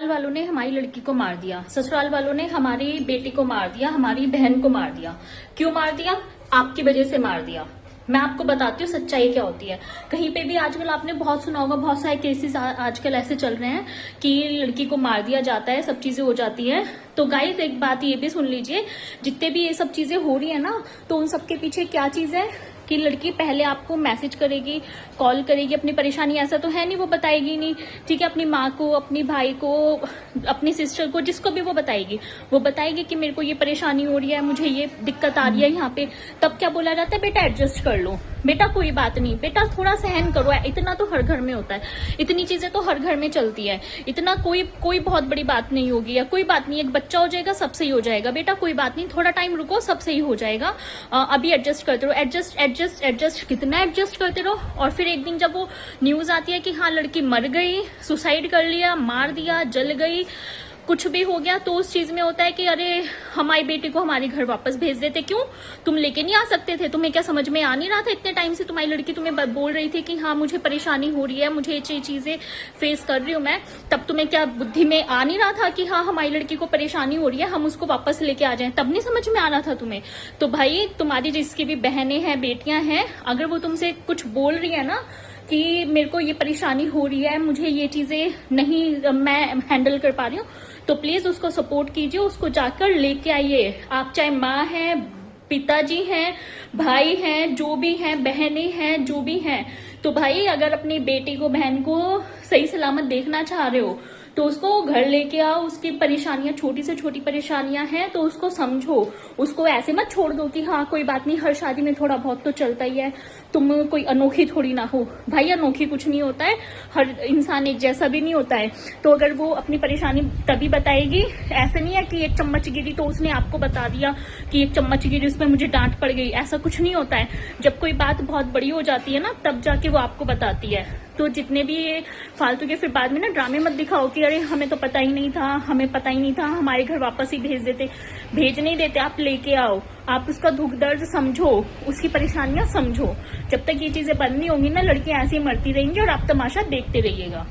वालों ने हमारी लड़की को मार दिया, ससुराल वालों ने हमारी बेटी को मार दिया, हमारी बहन को मार दिया। क्यों मार दिया? आपकी वजह से मार दिया। मैं आपको बताती हूँ सच्चाई क्या होती है। कहीं पे भी आजकल आपने बहुत सुना होगा, बहुत सारे केसेस आजकल ऐसे चल रहे हैं कि लड़की को मार दिया जाता है, सब चीजें हो जाती है। तो गाइस एक बात ये भी सुन लीजिए, जितने भी ये सब चीजें हो रही है ना, तो उन सबके पीछे क्या चीज है कि लड़की पहले आपको मैसेज करेगी, कॉल करेगी, अपनी परेशानी, ऐसा तो है नहीं वो बताएगी नहीं, ठीक है, अपनी माँ को, अपनी भाई को, अपनी सिस्टर को, जिसको भी वो बताएगी कि मेरे को ये परेशानी हो रही है, मुझे ये दिक्कत आ रही है यहाँ पे। तब क्या बोला जाता है? बेटा एडजस्ट कर लो, बेटा कोई बात नहीं, बेटा थोड़ा सहन करो। इतना तो हर घर में होता है, इतनी चीजें तो हर घर में चलती है, इतना कोई बहुत बड़ी बात नहीं होगी, या कोई बात नहीं, एक बच्चा हो जाएगा सब सही हो जाएगा, बेटा कोई बात नहीं, थोड़ा टाइम रुको सब सही हो जाएगा, अभी एडजस्ट करते रहो। एडजस्ट कितना एडजस्ट करते रहो। और फिर एक दिन जब वो न्यूज आती है कि हाँ लड़की मर गई, सुसाइड कर लिया, मार दिया, जल गई, कुछ भी हो गया, तो उस चीज में होता है कि अरे हमारी बेटी को हमारे घर वापस भेज देते। क्यों? तुम लेके नहीं आ सकते थे? तुम्हें क्या समझ में आ नहीं रहा था इतने टाइम से? तुम्हारी लड़की तुम्हें बोल रही थी कि हाँ मुझे परेशानी हो रही है, मुझे ये चीजें फेस कर रही हूँ मैं, तब तुम्हें क्या बुद्धि में आ नहीं रहा था कि हाँ हमारी लड़की को परेशानी हो रही है, हम उसको वापस लेके आ जाएं? तब नहीं समझ में आ रहा था तुम्हें? तो भाई तुम्हारी जिसकी भी बहनें हैं, बेटियां हैं, अगर वो तुमसे कुछ बोल रही है ना कि मेरे को ये परेशानी हो रही है, मुझे ये चीजें नहीं मैं हैंडल कर पा रही हूँ, तो प्लीज उसको सपोर्ट कीजिए, उसको जाकर लेके आइए। आप चाहे माँ है, पिताजी हैं, भाई हैं, जो भी हैं, बहनें हैं, जो भी हैं, तो भाई अगर अपनी बेटी को, बहन को सही सलामत देखना चाह रहे हो तो उसको घर लेके आओ। उसकी परेशानियां, छोटी से छोटी परेशानियां हैं तो उसको समझो, उसको ऐसे मत छोड़ दो कि हाँ कोई बात नहीं, हर शादी में थोड़ा बहुत तो चलता ही है, तुम कोई अनोखी थोड़ी ना हो। भाई अनोखी कुछ नहीं होता है, हर इंसान एक जैसा भी नहीं होता है। तो अगर वो अपनी परेशानी तभी बताएगी, ऐसे नहीं है कि एक चम्मच गिरी तो उसने आपको बता दिया कि एक चम्मच गिरी, उसमें मुझे डांट पड़ गई, ऐसा कुछ नहीं होता है। जब कोई बात बहुत बड़ी हो जाती है ना, तब जाके वो आपको बताती है। तो जितने भी ये फालतू के फिर बाद में ना ड्रामे मत दिखाओ कि अरे हमें तो पता ही नहीं था, हमें पता ही नहीं था, हमारे घर वापस ही भेज देते। भेज नहीं देते, आप लेके आओ, आप उसका दुख दर्द समझो, उसकी परेशानियां समझो। जब तक ये चीजें बंद नहीं होंगी ना, लड़कियां ऐसे ही मरती रहेंगी और आप तमाशा देखते रहिएगा।